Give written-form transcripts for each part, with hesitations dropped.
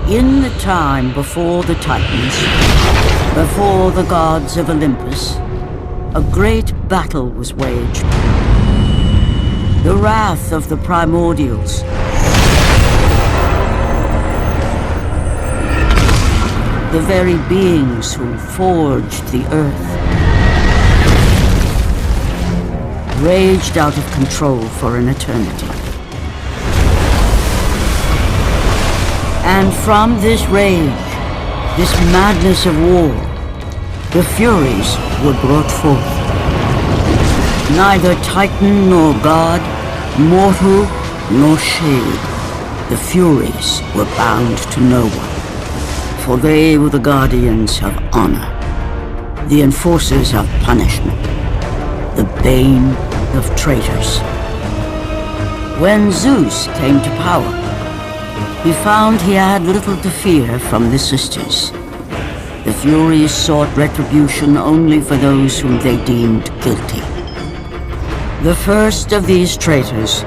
In the time before the Titans, before the gods of Olympus, a great battle was waged. The wrath of the primordials. The very beings who forged the earth. Raged out of control for an eternity. And from this rage, this madness of war, the Furies were brought forth. Neither Titan nor God, mortal nor shade, the Furies were bound to no one, for they were the guardians of honor, the enforcers of punishment, the bane of traitors. When Zeus came to power, he found he had little to fear from the sisters. The Furies sought retribution only for those whom they deemed guilty. The first of these traitors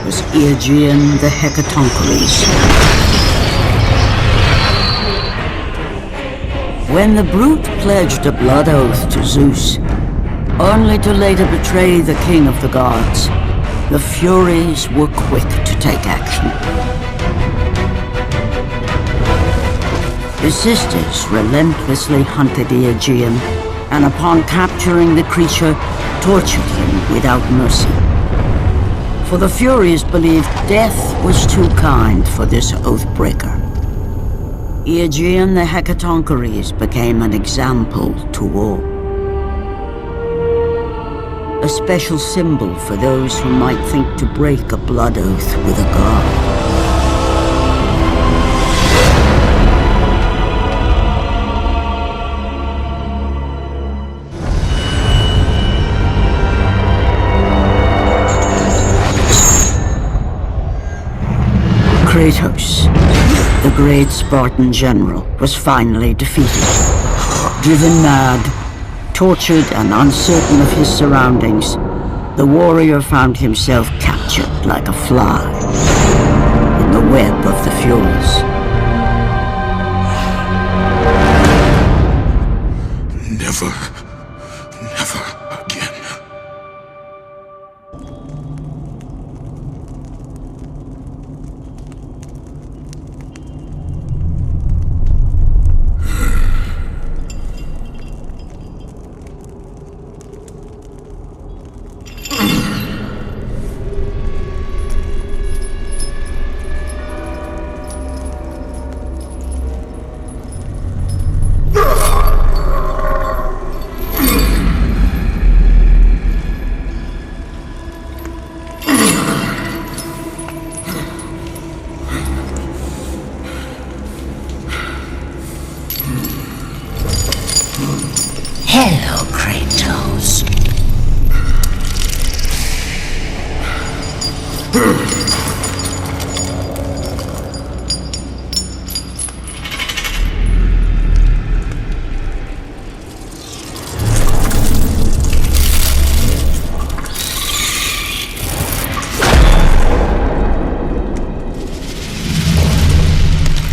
was Aegean the Hecatoncheires. When the brute pledged a blood oath to Zeus, only to later betray the king of the gods, the Furies were quick to take action. The sisters relentlessly hunted Aegean, and upon capturing the creature, tortured him without mercy. For the Furies believed death was too kind for this oath-breaker. Aegean the Hecatoncheires became an example to all. A special symbol for those who might think to break a blood oath with a god. Kratos, the great Spartan general, was finally defeated. Driven mad, tortured and uncertain of his surroundings, the warrior found himself captured like a fly in the web of the Furies. Never again. Hello, Kratos.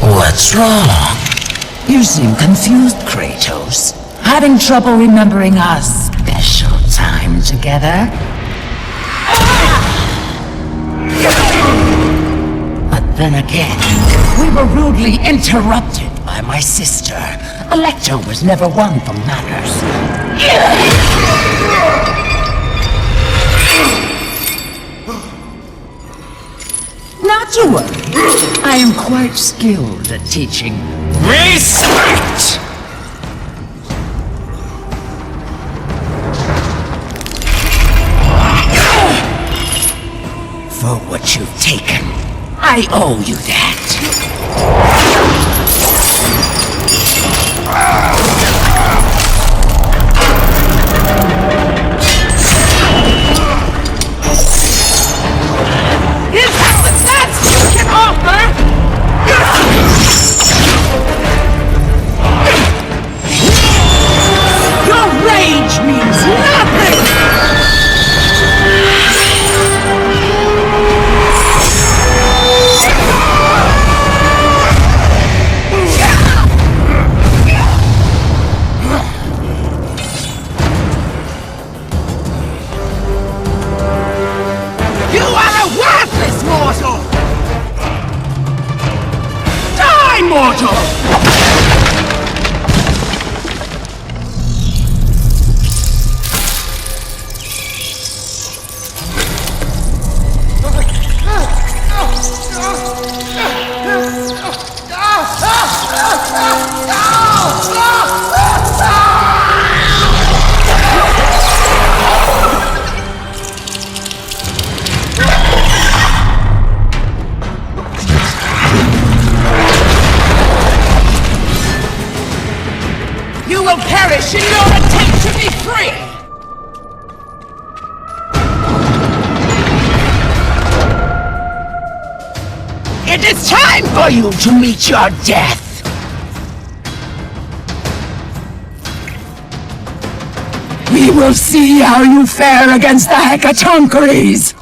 What's wrong? You seem confused, Kratos. Having trouble remembering our special time together? But then again, we were rudely interrupted by my sister. Alecto was never one for manners. Not to worry. I am quite skilled at teaching respect! For what you've taken, I owe you that. Is that the best you can offer? Your rage means nothing! You will perish in your attempt to be free! It is time for you to meet your death! We will see how you fare against the Hecatoncheires!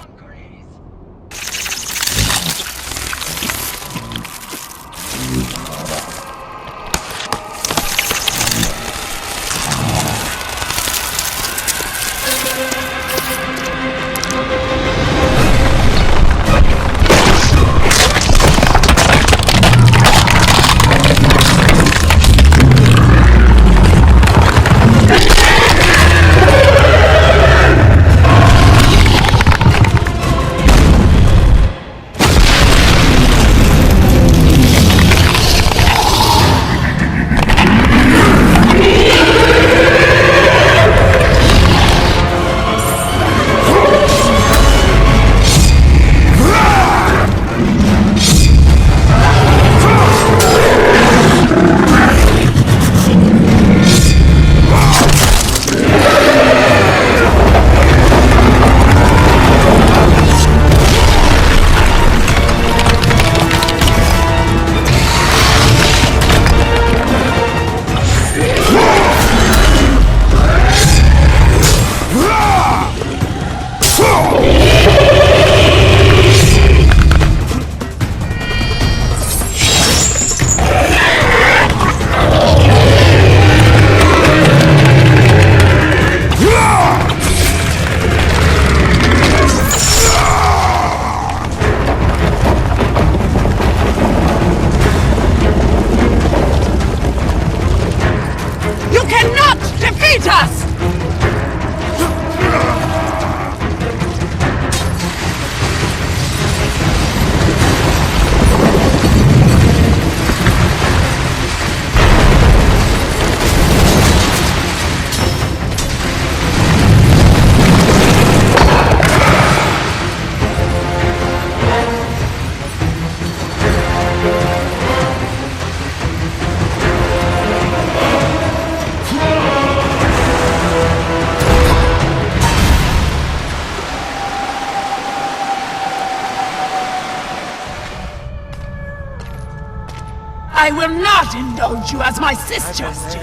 I will not indulge you as my sisters do.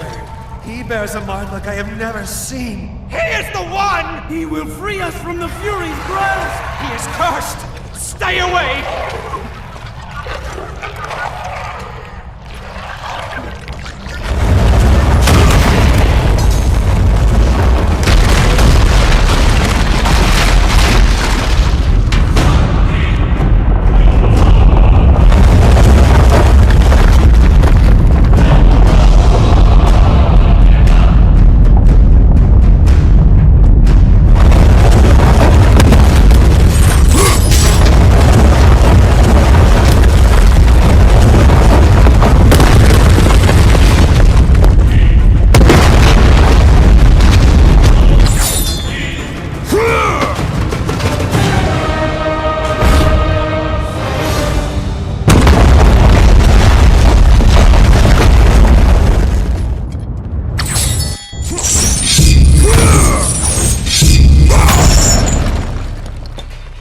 He bears a mark like I have never seen. He is the one! He will free us from the Fury's grasp! He is cursed! Stay away!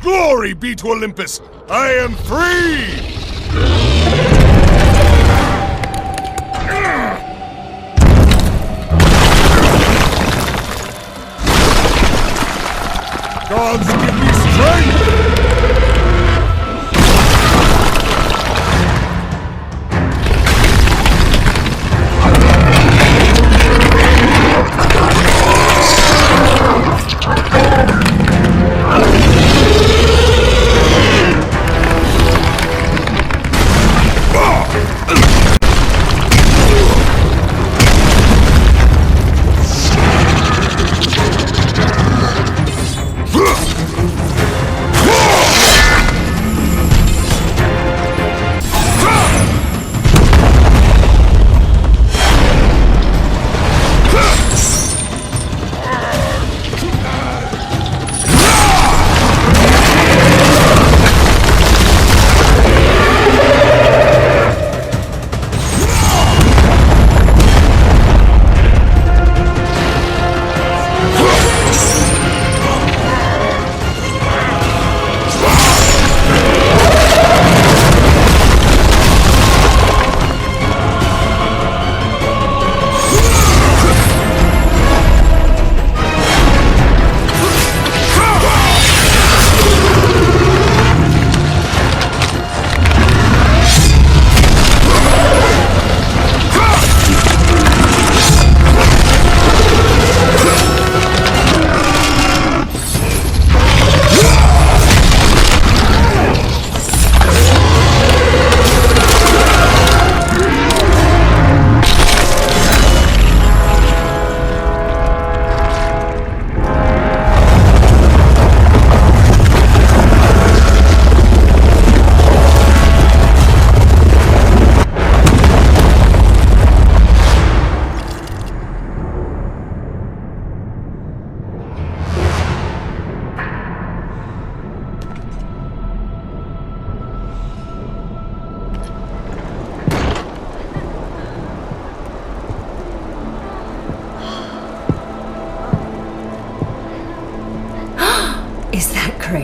Glory be to Olympus! I am free! Gods give me strength!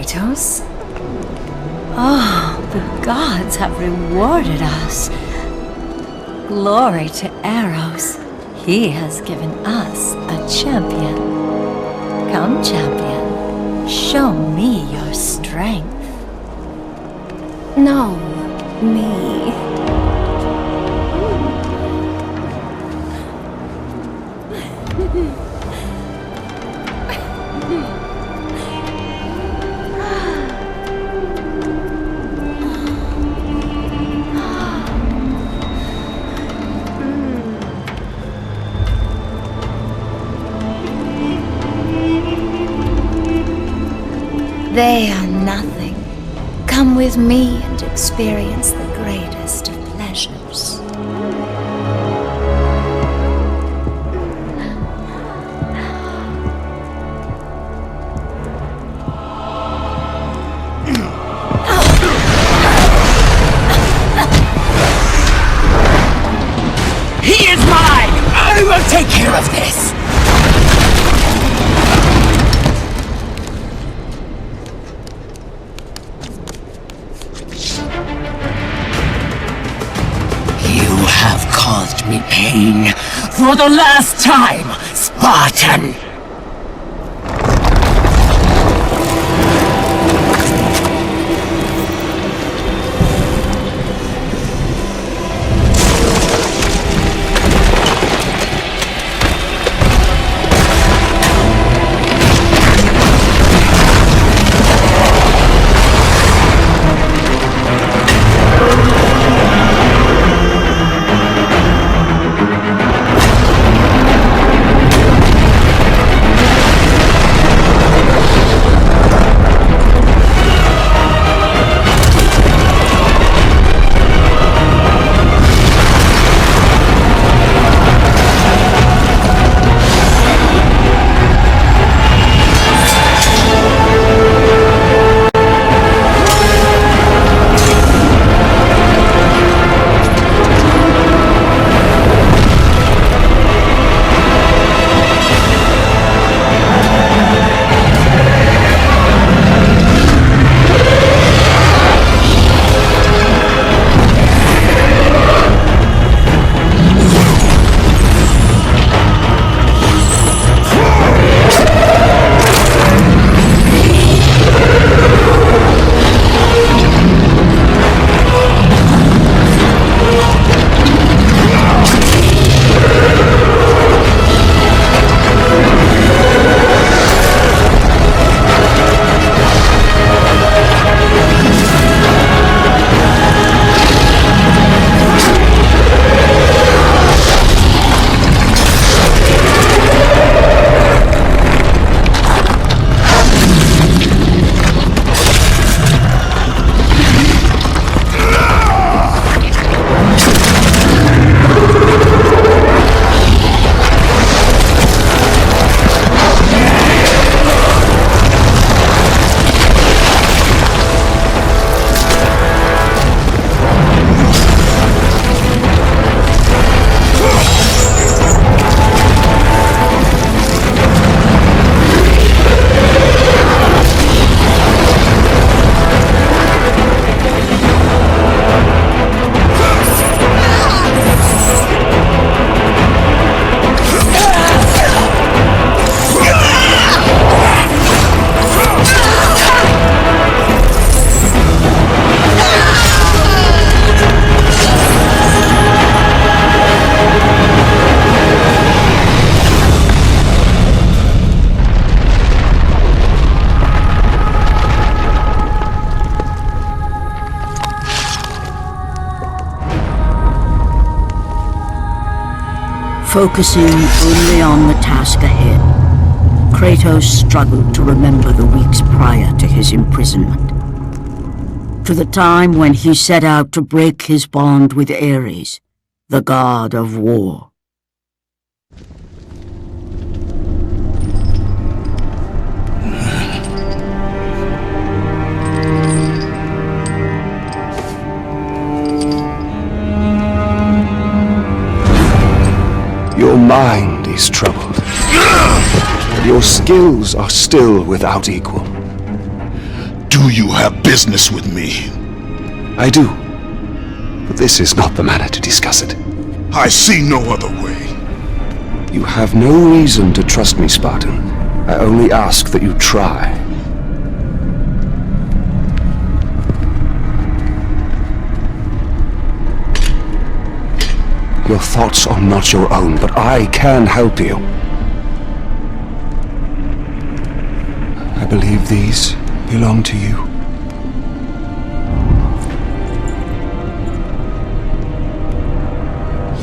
Kratos. Oh, the gods have rewarded us. Glory to Eros. He has given us a champion. Come, champion. Show me your strength. No, me. They are nothing. Come with me and experience the greatest of pleasures. He is mine! I will take care of this! You have caused me pain for the last time, Spartan! Focusing only on the task ahead, Kratos struggled to remember the weeks prior to his imprisonment. To the time when he set out to break his bond with Ares, the god of war. Your mind is troubled, but your skills are still without equal. Do you have business with me? I do. But this is not the manner to discuss it. I see no other way. You have no reason to trust me, Spartan. I only ask that you try. Your thoughts are not your own, but I can help you. I believe these belong to you.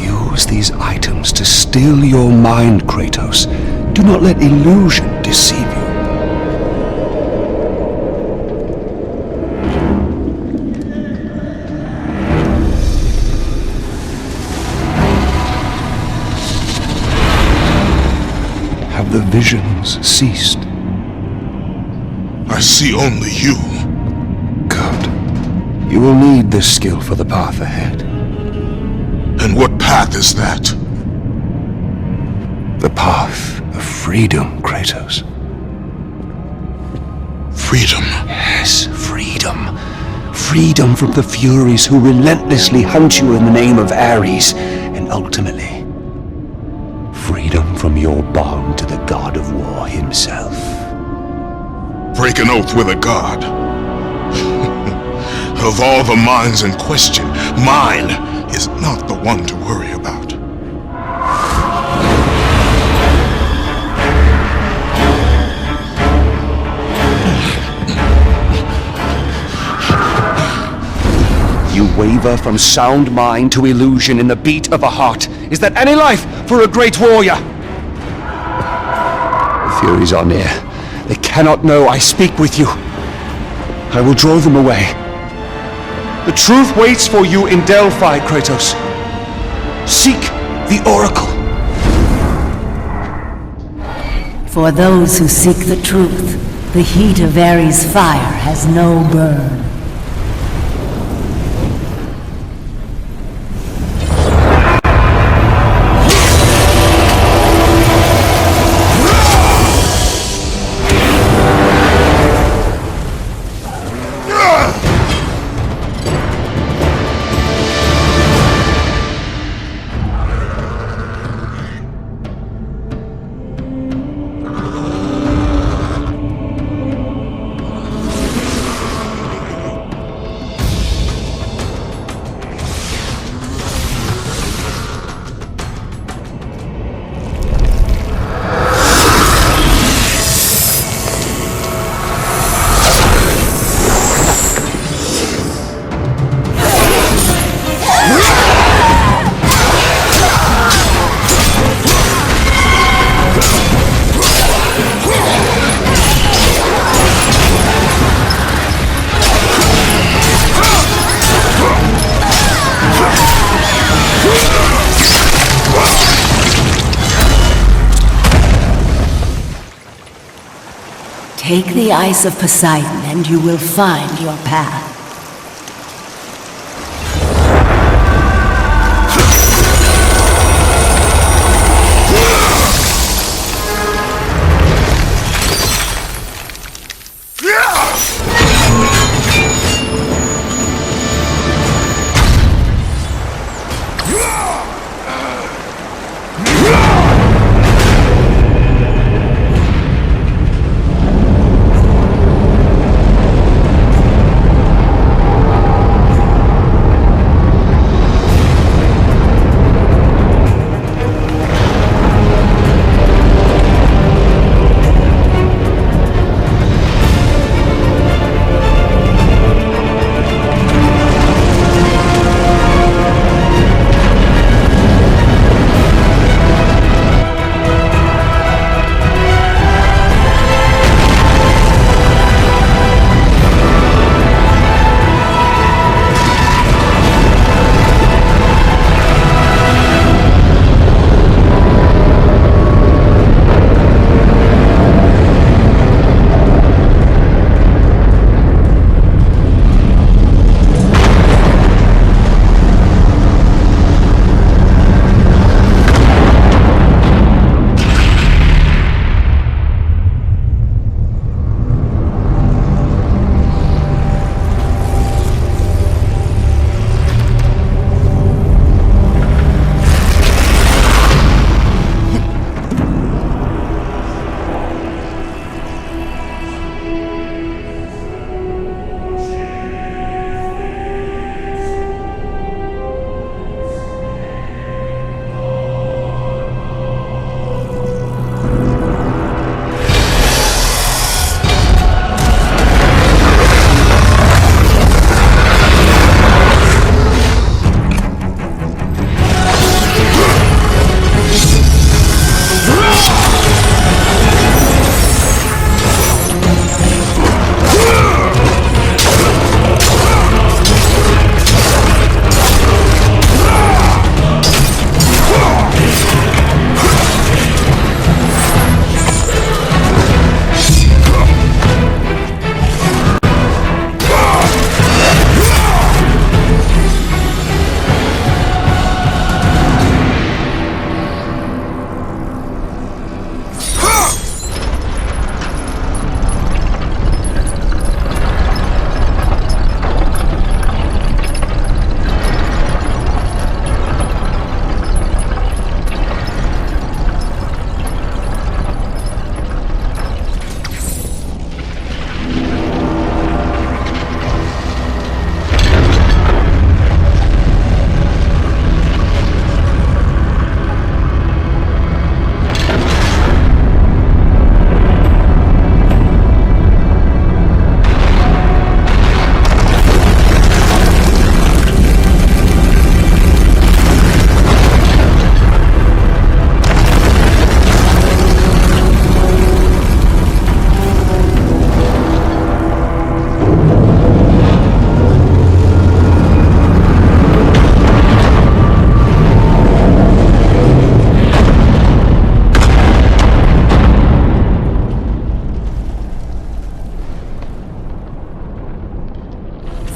Use these items to still your mind, Kratos. Do not let illusion deceive you. Have the visions ceased? I see only you. Good. You will need this skill for the path ahead. And what path is that? The path of freedom, Kratos. Freedom. Yes, freedom. Freedom from the Furies who relentlessly hunt you in the name of Ares, and ultimately, freedom from your bond to the god of war himself. Break an oath with a god. Of all the minds in question, mine is not the one to worry about. You waver from sound mind to illusion in the beat of a heart. Is that any life for a great warrior? The Furies are near. They cannot know I speak with you. I will draw them away. The truth waits for you in Delphi, Kratos. Seek the Oracle. For those who seek the truth, the heat of Ares' fire has no burn. Take the Ice of Poseidon and you will find your path.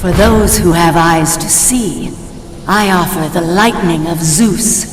For those who have eyes to see, I offer the lightning of Zeus.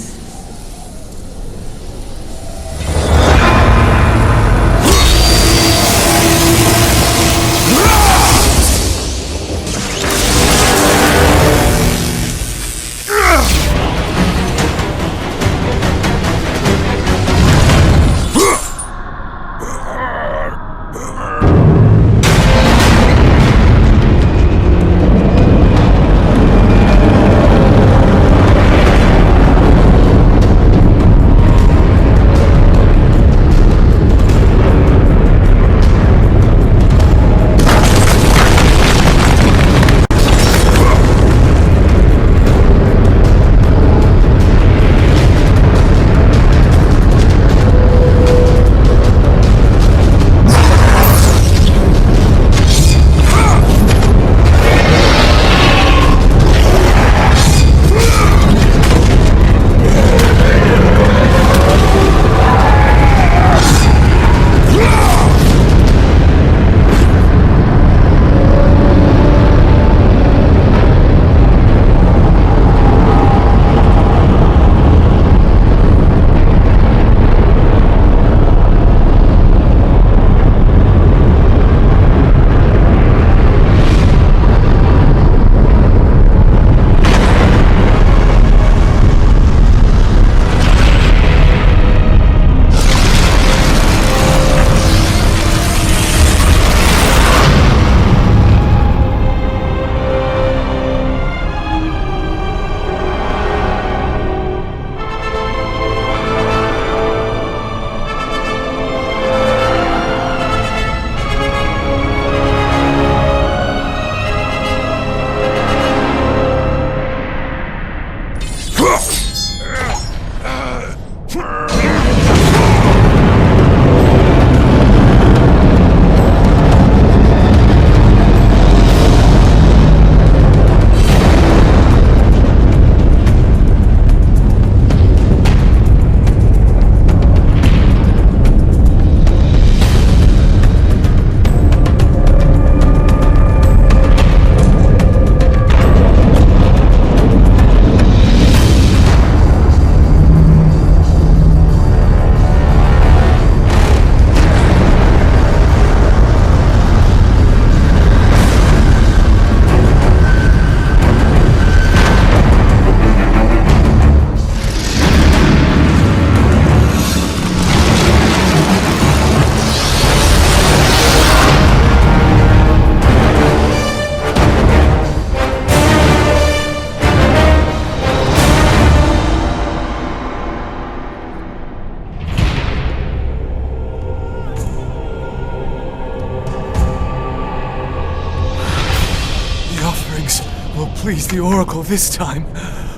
will please the Oracle this time.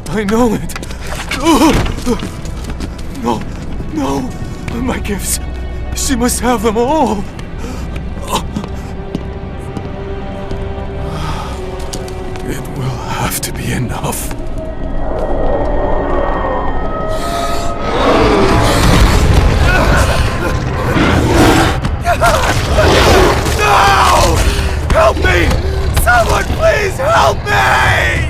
I know it. No, no, my gifts. She must have them all. It will have to be enough. No! Help me! Someone please help me!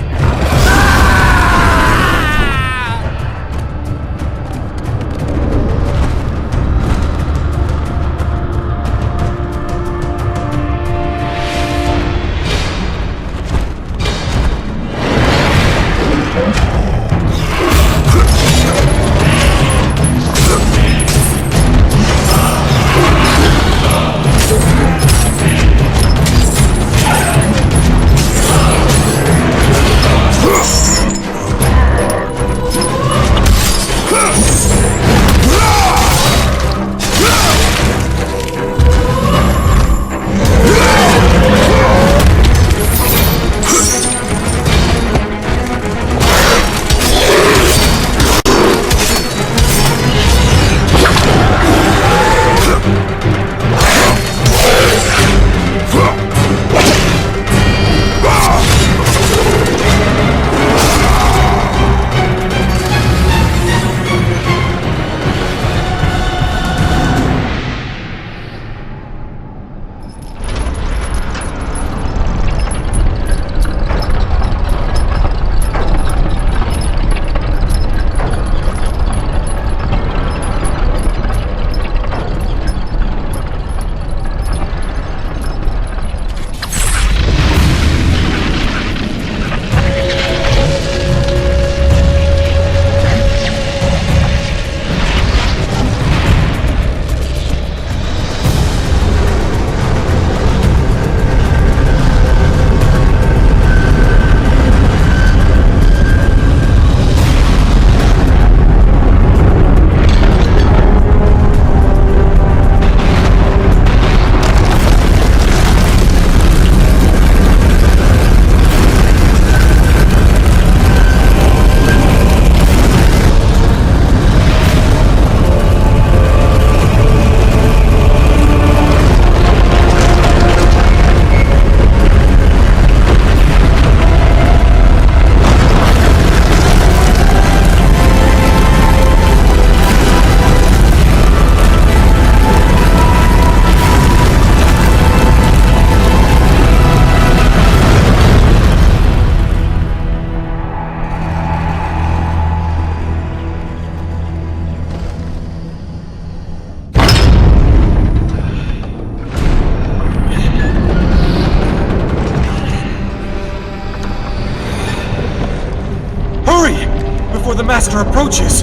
before the Master approaches.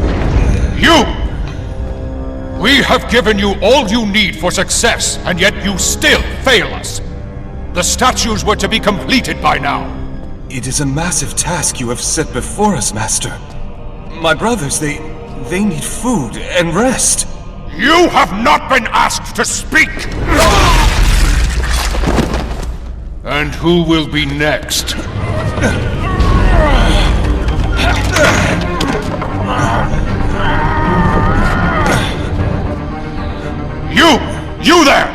You! We have given you all you need for success, and yet you still fail us. The statues were to be completed by now. It is a massive task you have set before us, Master. My brothers, they need food and rest. You have not been asked to speak! And who will be next? You there!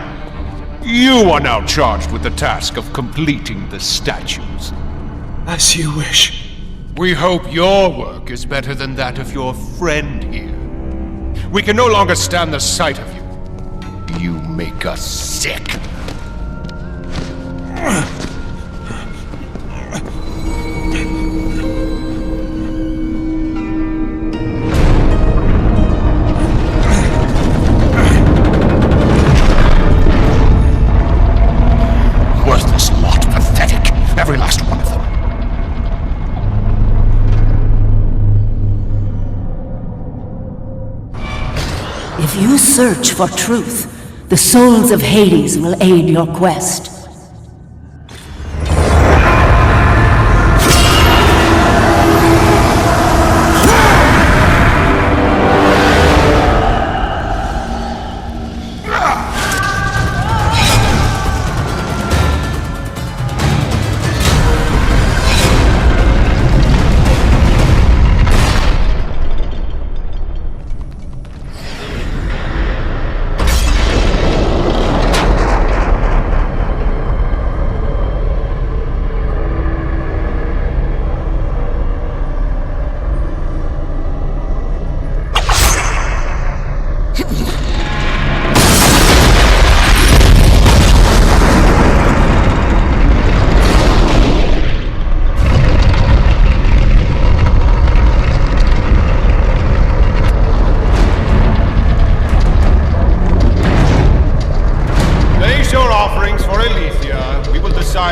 You are now charged with the task of completing the statues. As you wish. We hope your work is better than that of your friend here. We can no longer stand the sight of you. You make us sick. Worthless lot, pathetic. Every last one of them. If you search for truth, the souls of Hades will aid your quest.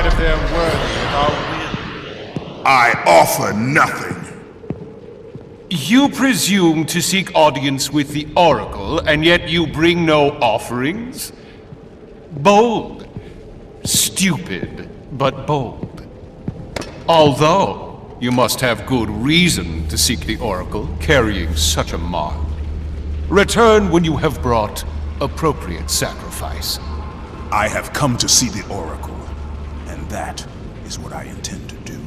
If they're worthy of our will. I offer nothing. You presume to seek audience with the Oracle, and yet you bring no offerings? Bold. Stupid, but bold. Although, you must have good reason to seek the Oracle, carrying such a mark. Return when you have brought appropriate sacrifice. I have come to see the Oracle, and that is what I intend to do.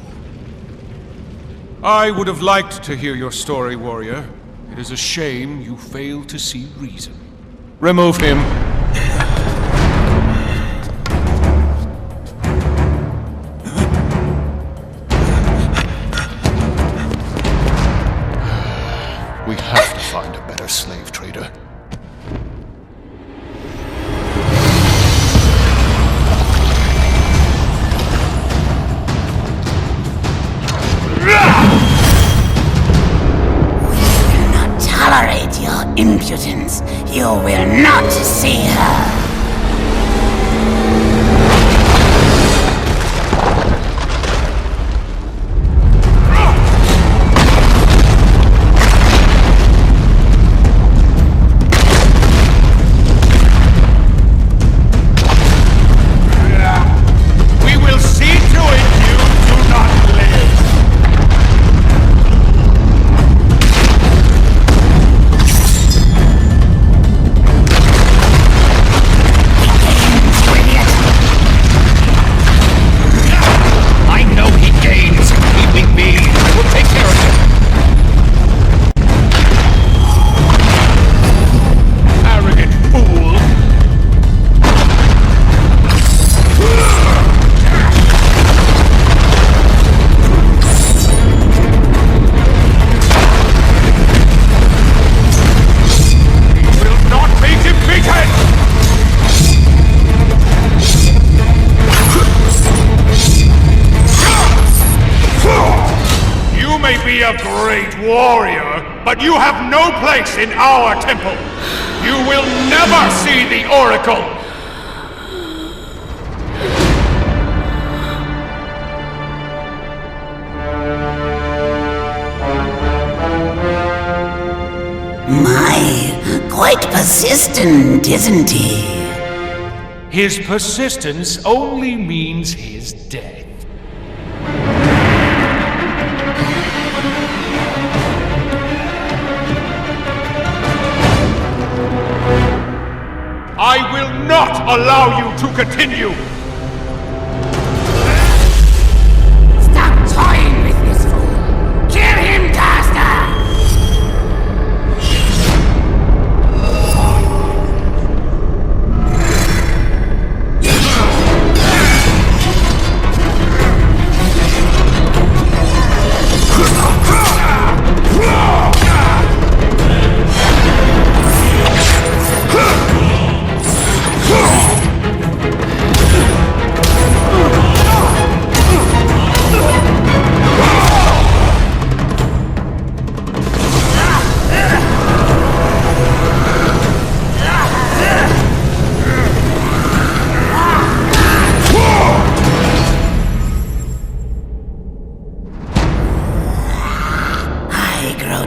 I would have liked to hear your story, warrior. It is a shame you fail to see reason. Remove him. We have to find a better slave trader. Tolerate your impudence. You will not see her. We will see to it you do not live. A great warrior, but you have no place in our temple. You will never see the Oracle. My, quite persistent, isn't he? His persistence only means his death. I will not allow you to continue! Stop toying with this fool! Kill him, Caster!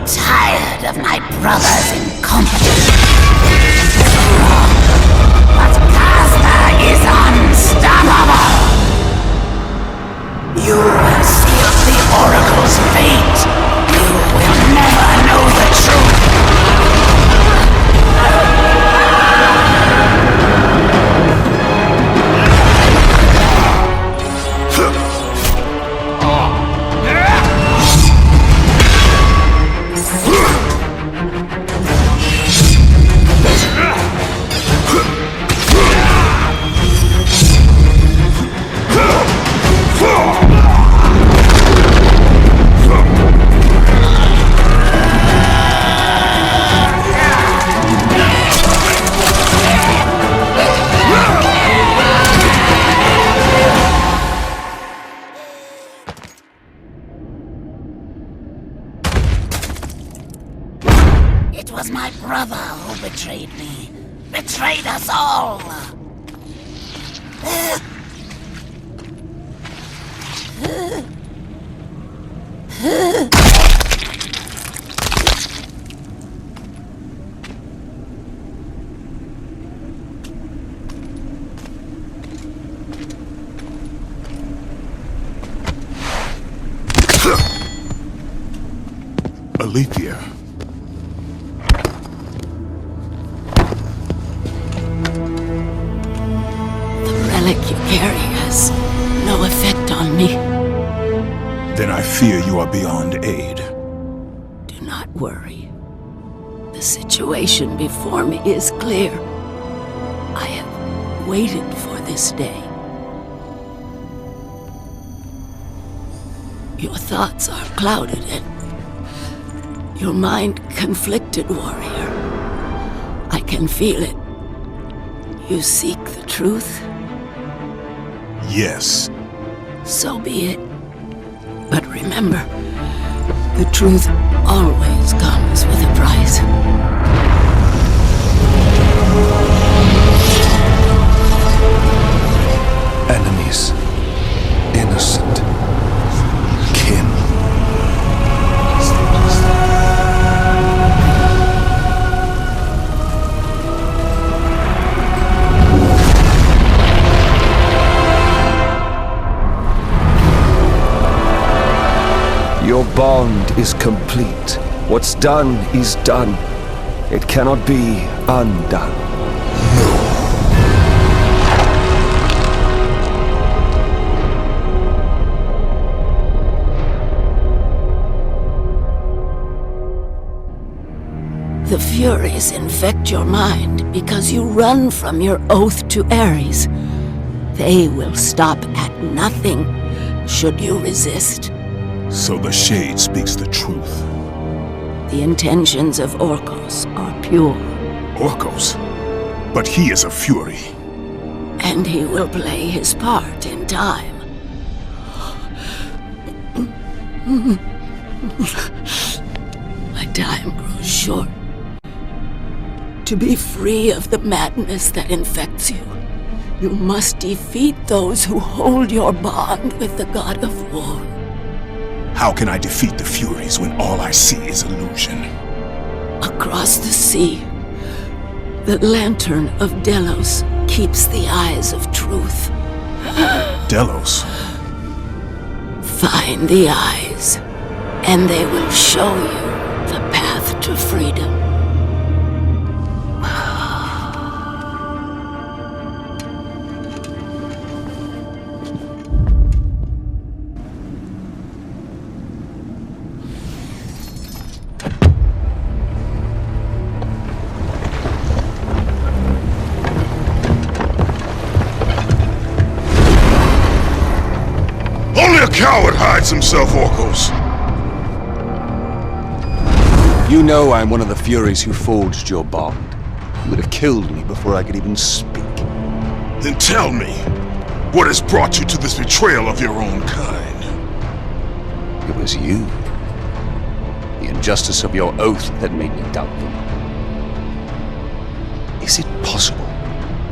Tired of my brother's incompetence. But Caster is unstoppable! You will seal the Oracle's fate! You will never know the truth! It was my brother who betrayed me. Betrayed us all! Alethea. Relic you carry has no effect on me. Then I fear you are beyond aid. Do not worry. The situation before me is clear. I have waited for this day. Your thoughts are clouded and your mind conflicted, warrior. I can feel it. You seek the truth? Yes. So be it. But remember, the truth always comes with a price. Enemies. Innocent. Kin. Your bond is complete. What's done is done. It cannot be undone. The Furies infect your mind because you run from your oath to Ares. They will stop at nothing should you resist. So the Shade speaks the truth. The intentions of Orcos are pure. Orcos? But he is a Fury. And he will play his part in time. My time grows short. To be free of the madness that infects you, you must defeat those who hold your bond with the God of War. How can I defeat the Furies when all I see is illusion? Across the sea, the lantern of Delos keeps the eyes of truth. Delos? Find the eyes, and they will show you the path to freedom. Only a coward hides himself, Orcos. You know I'm one of the Furies who forged your bond. You would have killed me before I could even speak. Then tell me, what has brought you to this betrayal of your own kind? It was you. The injustice of your oath that made me doubtful. Is it possible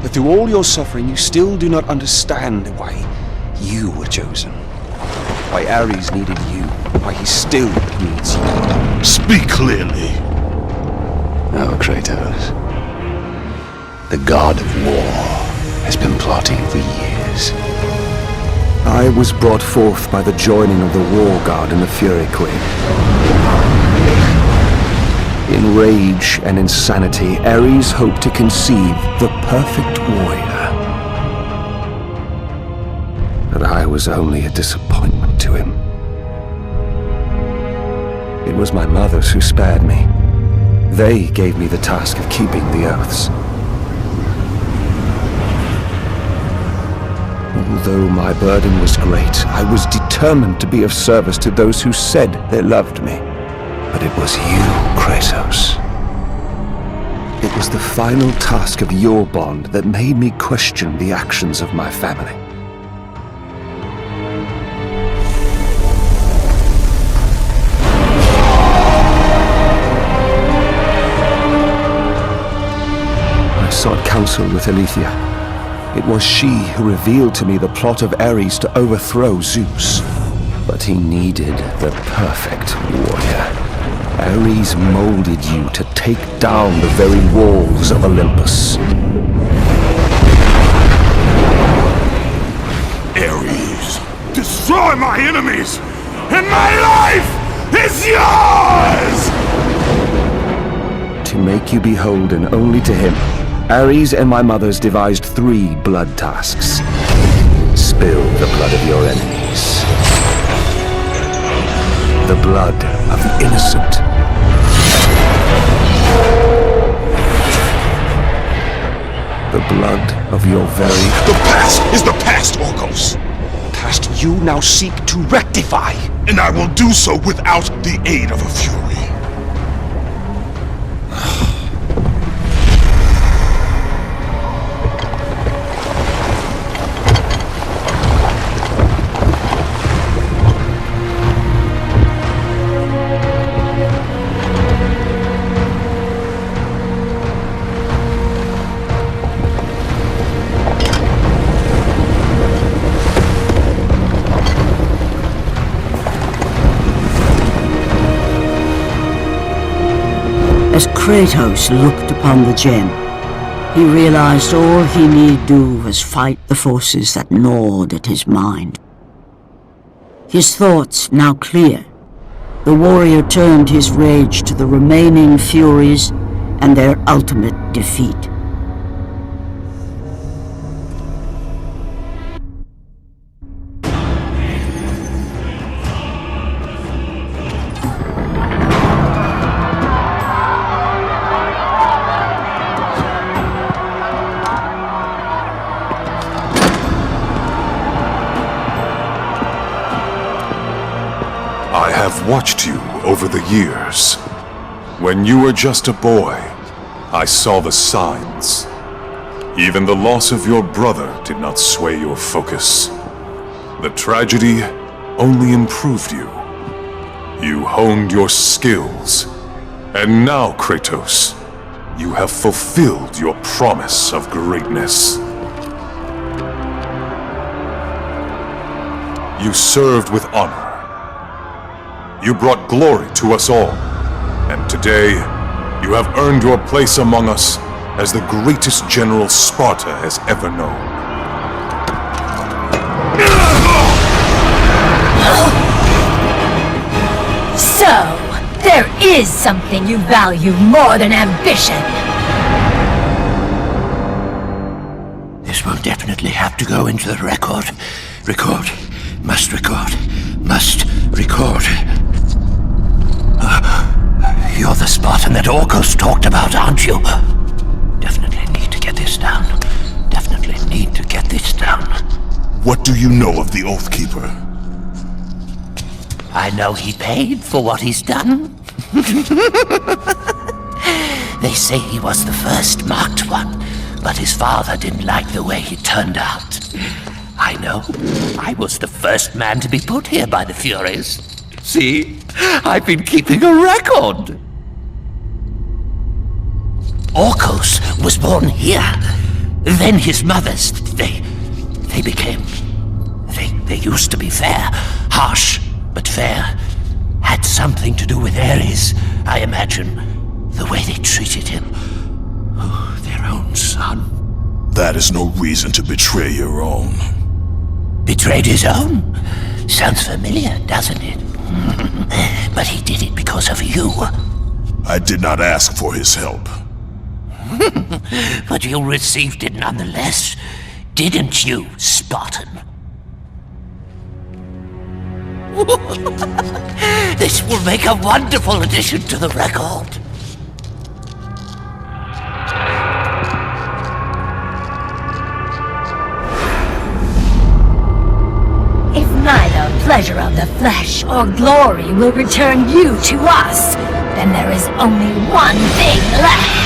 that through all your suffering you still do not understand why you were chosen? Why Ares needed you? Why he still needs you? Speak clearly. Oh, Kratos. The god of war has been plotting for years. I was brought forth by the joining of the War God and the Fury Queen. In rage and insanity, Ares hoped to conceive the perfect warrior. But I was only a disappointment to him. It was my mothers who spared me. They gave me the task of keeping the oaths. Although my burden was great, I was determined to be of service to those who said they loved me. But it was you, Kratos. It was the final task of your bond that made me question the actions of my family. I sought counsel with Alethea. It was she who revealed to me the plot of Ares to overthrow Zeus. But he needed the perfect warrior. Ares molded you to take down the very walls of Olympus. Ares, destroy my enemies, and my life is yours! To make you beholden only to him, Ares and my mothers devised 3 blood tasks. Spill the blood of your enemies. The blood of the innocent. The blood of your very... The past is the past, Orcos! past you now seek to rectify. And I will do so without the aid of a Fury. As Kratos looked upon the gem, he realized all he need do was fight the forces that gnawed at his mind. His thoughts now clear, the warrior turned his rage to the remaining Furies and their ultimate defeat. I have watched you over the years. When you were just a boy, I saw the signs. Even the loss of your brother did not sway your focus. The tragedy only improved you. You honed your skills. And now, Kratos, you have fulfilled your promise of greatness. You served with honor. You brought glory to us all, and today, You have earned your place among us as the greatest general Sparta has ever known. So, there is something you value more than ambition. This will definitely have to go into the record. Record. Must record. Must record. You're the Spartan that Orcus talked about, aren't you? Definitely need to get this down. Definitely need to get this down. What do you know of the Oathkeeper? I know he paid for what he's done. They say he was the first marked one, but his father didn't like the way he turned out. I know. I was the first man to be put here by the Furies. See? I've been keeping a record. Orcus was born here. Then his mothers, they became... They used to be fair. Harsh, but fair. Had something to do with Ares, I imagine. The way they treated him. Oh, their own son. That is no reason to betray your own. Betrayed his own? Sounds familiar, doesn't it? But he did it because of you. I did not ask for his help. But you received it nonetheless, didn't you, Spartan? This will make a wonderful addition to the record. If neither pleasure of the flesh or glory will return you to us, then there is only one thing left.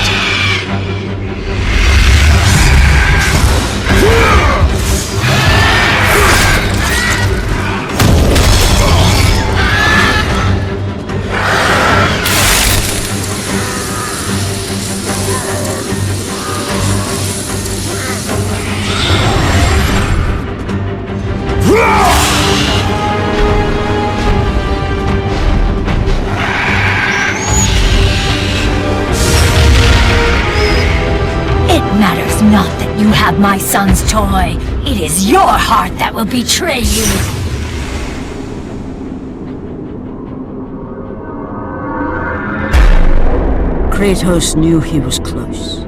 It matters not that you have my son's toy. It is your heart that will betray you. Kratos knew he was close.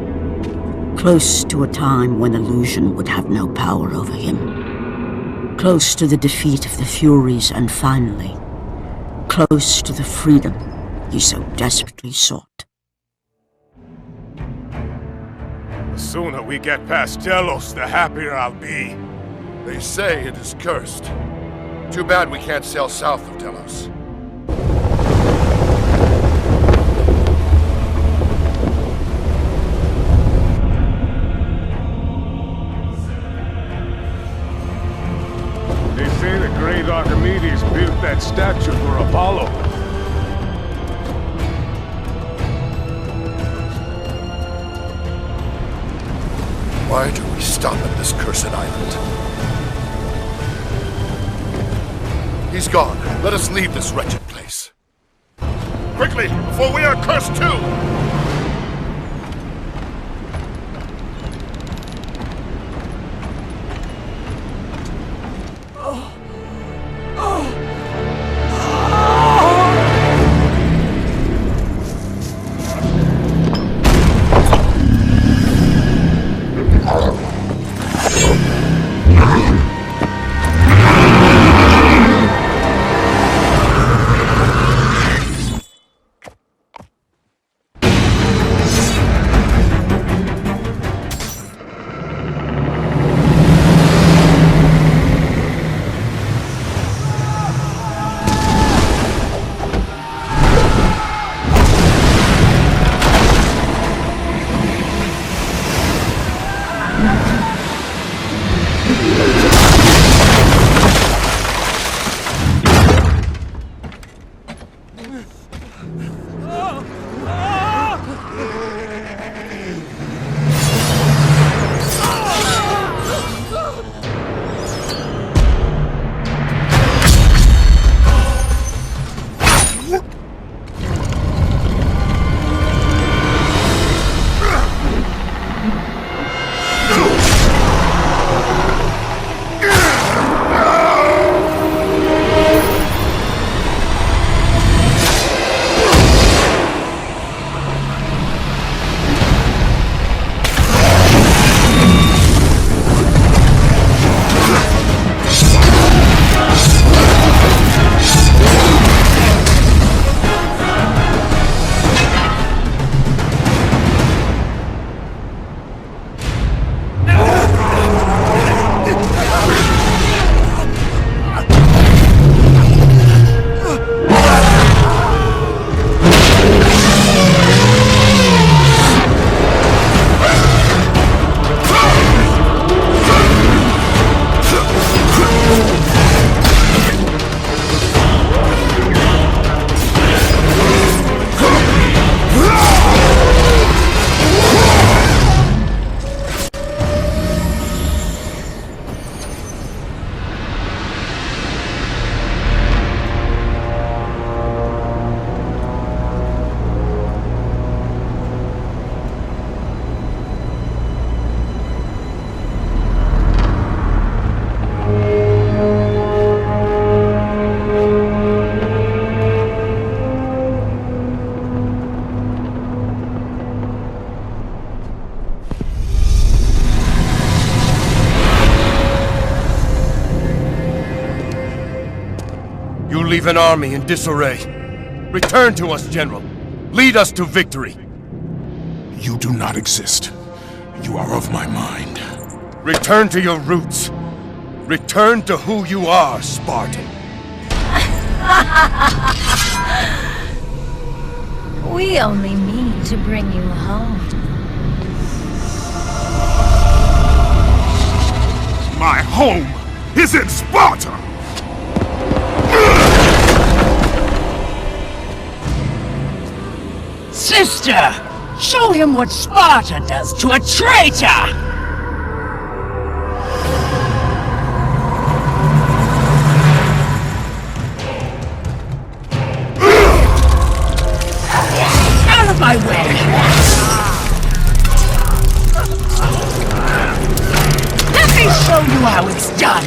Close to a time when illusion would have no power over him. Close to the defeat of the Furies, and finally, close to the freedom he so desperately sought. The sooner we get past Delos, the happier I'll be. They say it is cursed. Too bad we can't sail south of Delos. They say the great Archimedes built that statue for Apollo. Why do we stop at this cursed island? He's gone. Let us leave this wretched place. Quickly, before we are cursed too! leave an army in disarray. Return to us, General. Lead us to victory. You do not exist. You are of my mind. Return to your roots. Return to who you are, Spartan. We only mean to bring you home. My home is in Sparta! Sister! Show him what Sparta does to a traitor! Out of my way! Let me show you how it's done!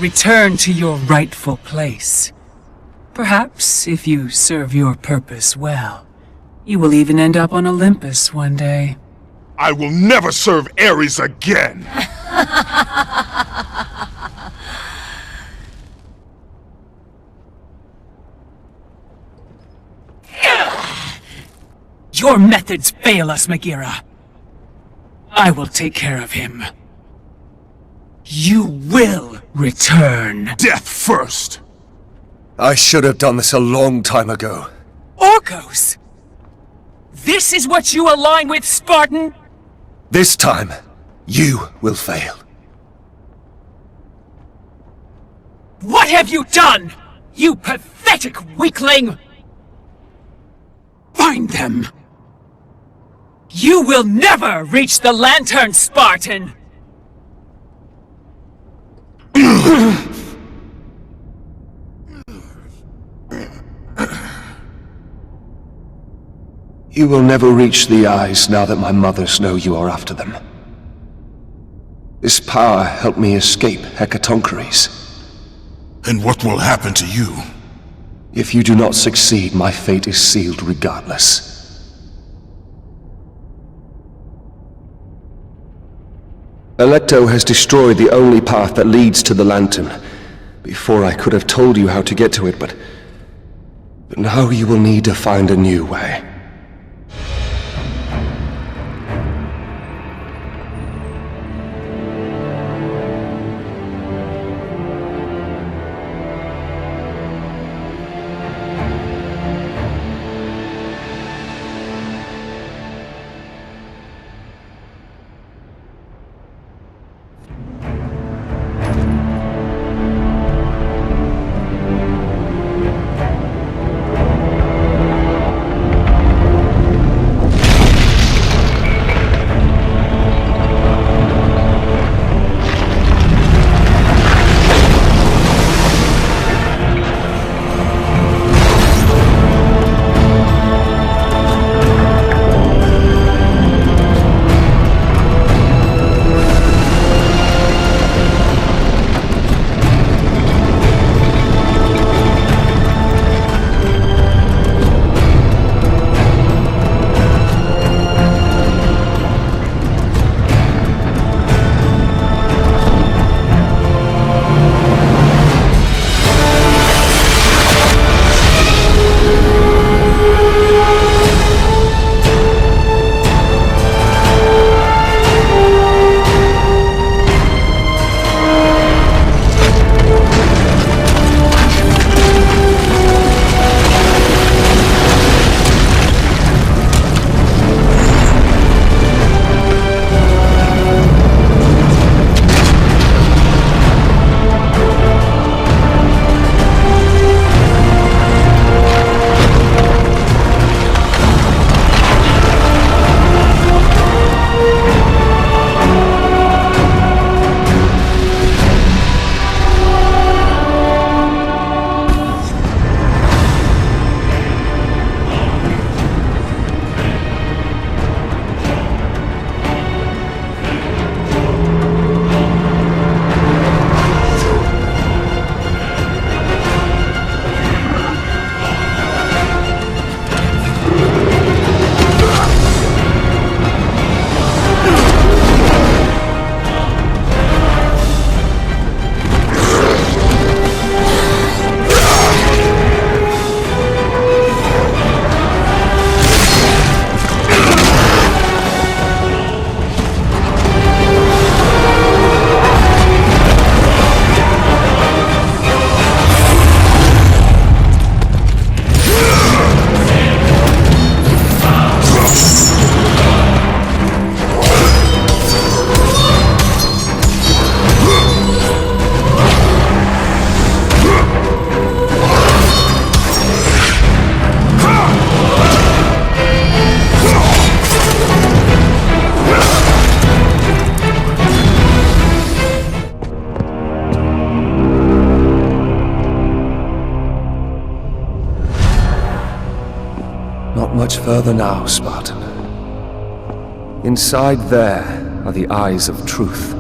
Return to your rightful place. Perhaps, if you serve your purpose well, you will even end up on Olympus one day. I will never serve Ares again! Your methods fail us, Megira. I will take care of him. You will return. Death first! I should have done this a long time ago. Orcos! This is what you align with, Spartan? This time, you will fail. What have you done, you pathetic weakling? Find them! You will never reach the Lantern, Spartan! You will never reach the eyes now that my mothers know you are after them. This power helped me escape Hecatoncheires. And what will happen to you? If you do not succeed, my fate is sealed regardless. Alecto has destroyed the only path that leads to the lantern. Before I could have told you how to get to it, but now you will need to find a new way. Much further now, Spartan. Inside there are the eyes of truth,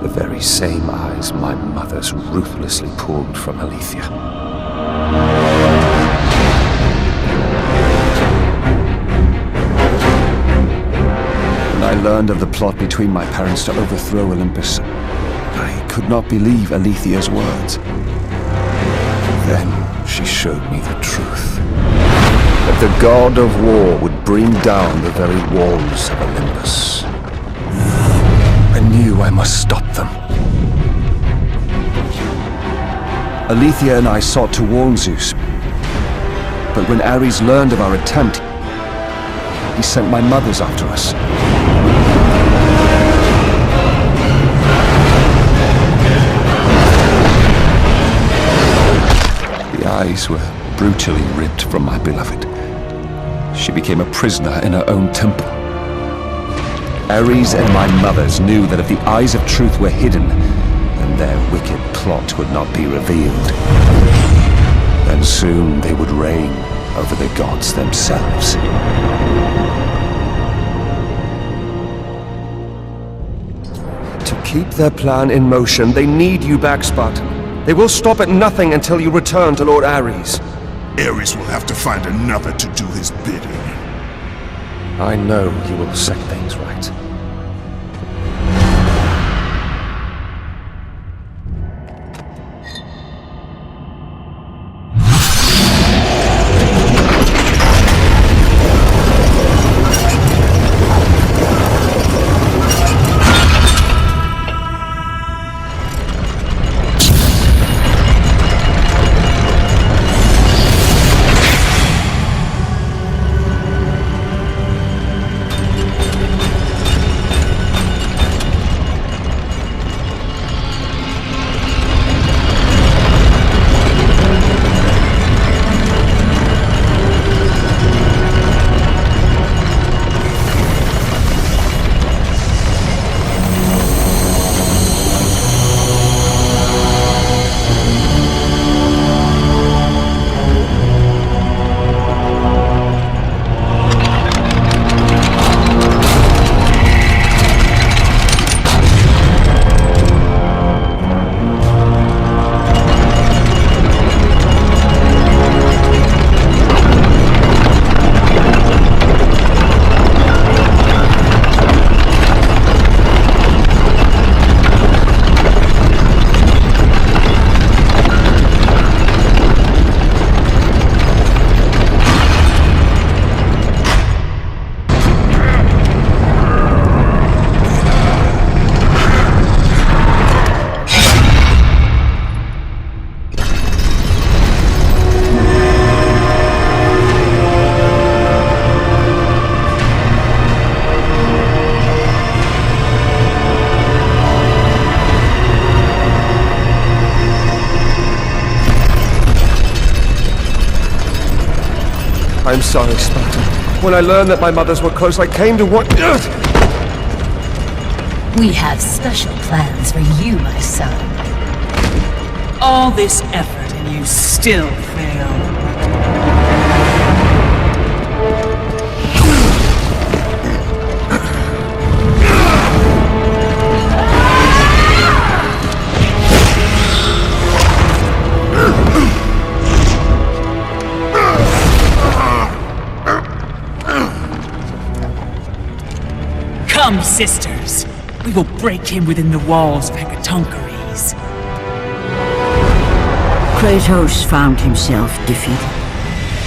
the very same eyes my mothers ruthlessly pulled from Aletheia. When I learned of the plot between my parents to overthrow Olympus, I could not believe Aletheia's words. Then she showed me the truth. That the god of war would bring down the very walls of Olympus. I knew I must stop them. Aletheia and I sought to warn Zeus, but when Ares learned of our attempt, he sent my mothers after us. The eyes were brutally ripped from my beloved. She became a prisoner in her own temple. Ares and my mothers knew that if the eyes of truth were hidden, then their wicked plot would not be revealed. Then soon they would reign over the gods themselves. To keep their plan in motion, they need you back, Spartan. They will stop at nothing until you return to Lord Ares. Ares will have to find another to do his bidding. I know you will set things right. I'm sorry, Spartan. When I learned that my mothers were close, I came to what... We have special plans for you, my son. All this effort and you still fail. Come, sisters. We will break him within the walls of Hecatoncheires. Kratos found himself defeated,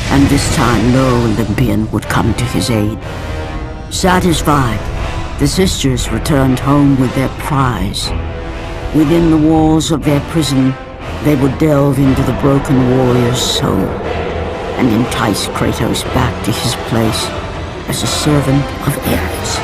and this time no Olympian would come to his aid. Satisfied, the sisters returned home with their prize. Within the walls of their prison, they would delve into the broken warrior's soul and entice Kratos back to his place as a servant of Ares.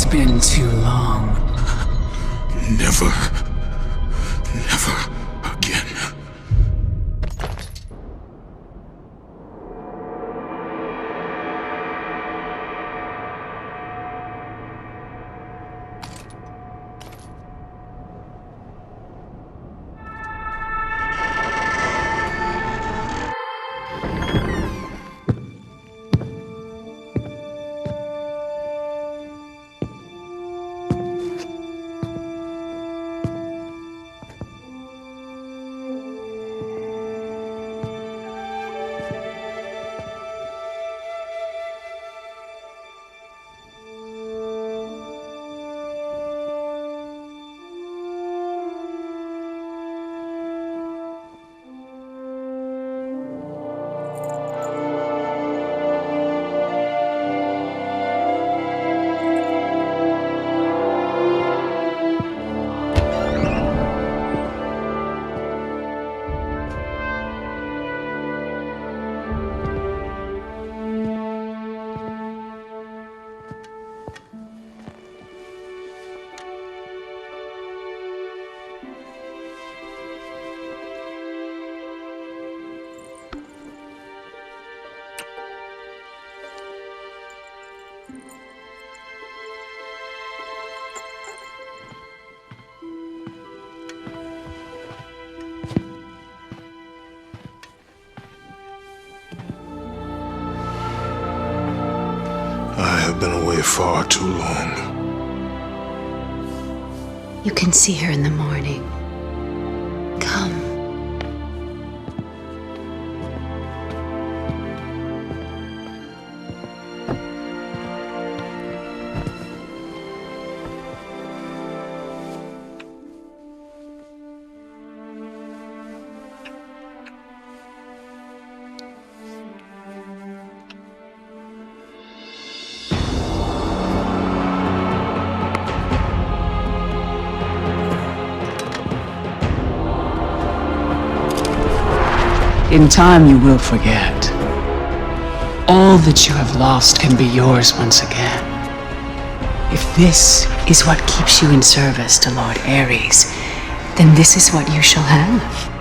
Been too long. Never again. I have been away far too long. You can see her in the morning. Come. In time, you will forget. All that you have lost can be yours once again. If this is what keeps you in service to Lord Ares, then this is what you shall have.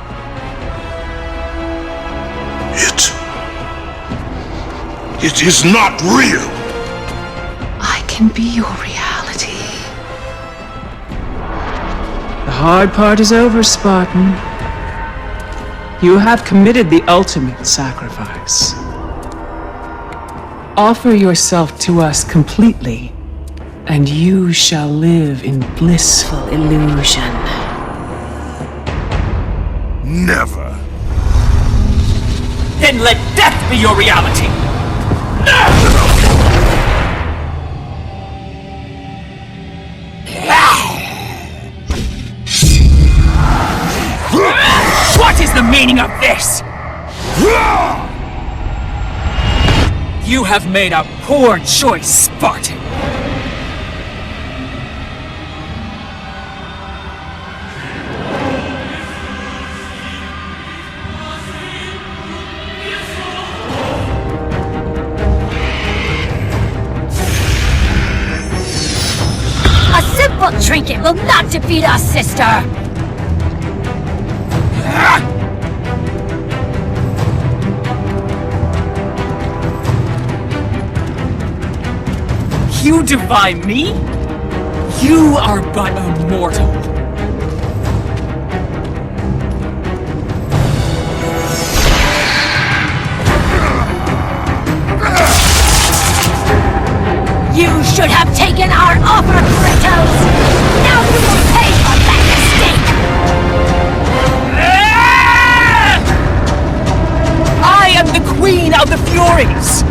It is not real! I can be your reality. The hard part is over, Spartan. You have committed the ultimate sacrifice. Offer yourself to us completely, and you shall live in blissful illusion. Never. Then let death be your reality! What is the meaning of this? You have made a poor choice, Spartan. A simple trinket will not defeat us, sister! You defy me? You are but a mortal. You should have taken our offer, Kratos! Now you will pay for that mistake! I am the Queen of the Furies!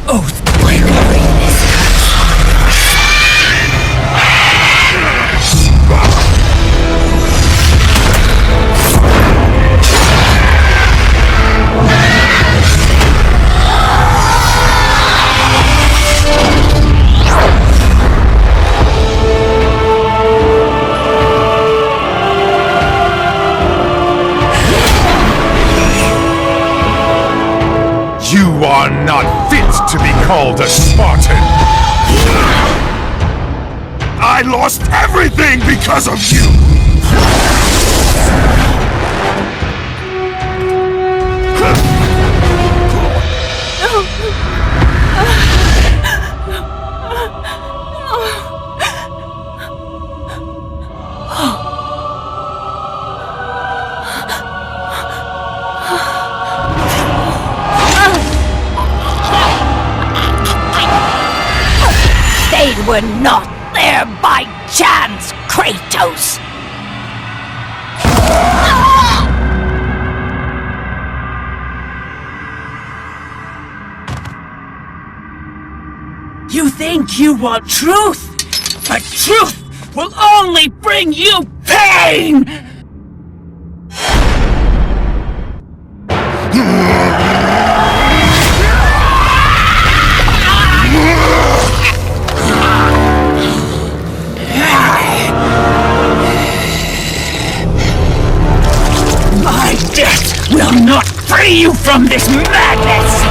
Oathbreaker in this You are not fit to be called a Spartan! I lost everything because of you! They were not there by chance, Kratos! You think you want truth, but truth will only bring you pain! My death will not free you from this madness!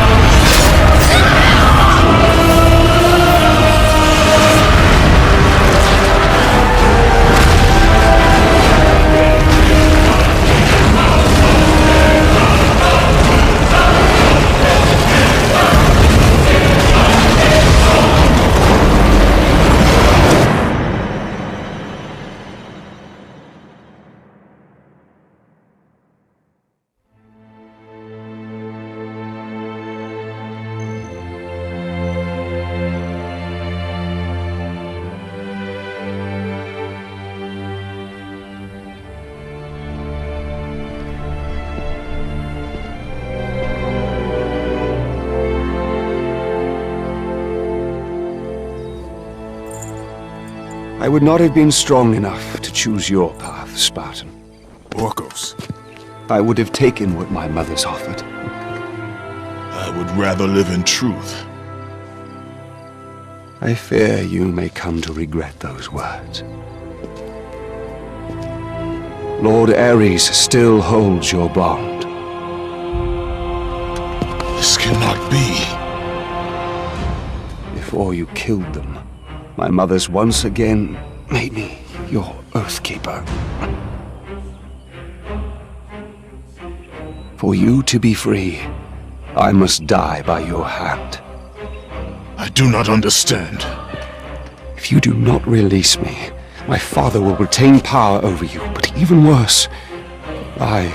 I would not have been strong enough to choose your path, Spartan. Orcos. I would have taken what my mother's offered. I would rather live in truth. I fear you may come to regret those words. Lord Ares still holds your bond. This cannot be. Before you killed them, my mother's once again made me your Oathkeeper. For you to be free, I must die by your hand. I do not understand. If you do not release me, my father will retain power over you, but even worse, I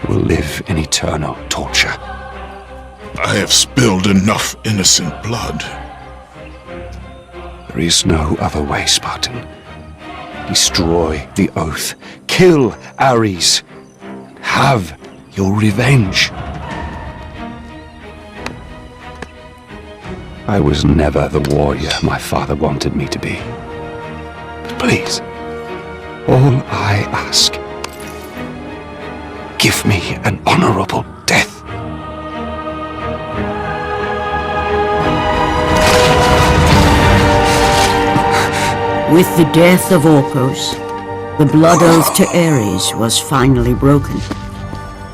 will live in eternal torture. I have spilled enough innocent blood. There is no other way, Spartan. Destroy the Oath. Kill Ares. Have your revenge. I was never the warrior my father wanted me to be. But please, all I ask, give me an honorable death. With the death of Orcos, the blood oath to Ares was finally broken,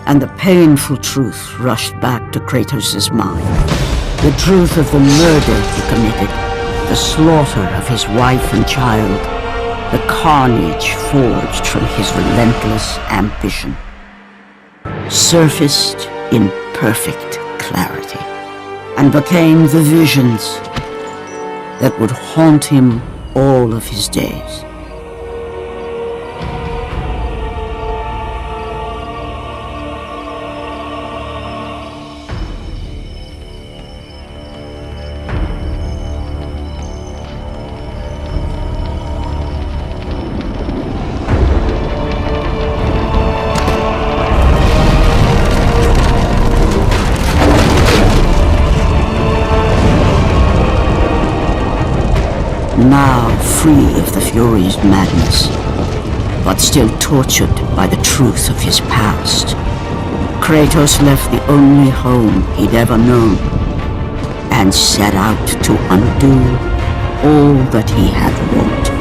and the painful truth rushed back to Kratos' mind. The truth of the murder he committed, the slaughter of his wife and child, the carnage forged from his relentless ambition, surfaced in perfect clarity, and became the visions that would haunt him all of his days. Now free of the Fury's madness, but still tortured by the truth of his past, Kratos left the only home he'd ever known and set out to undo all that he had wrought.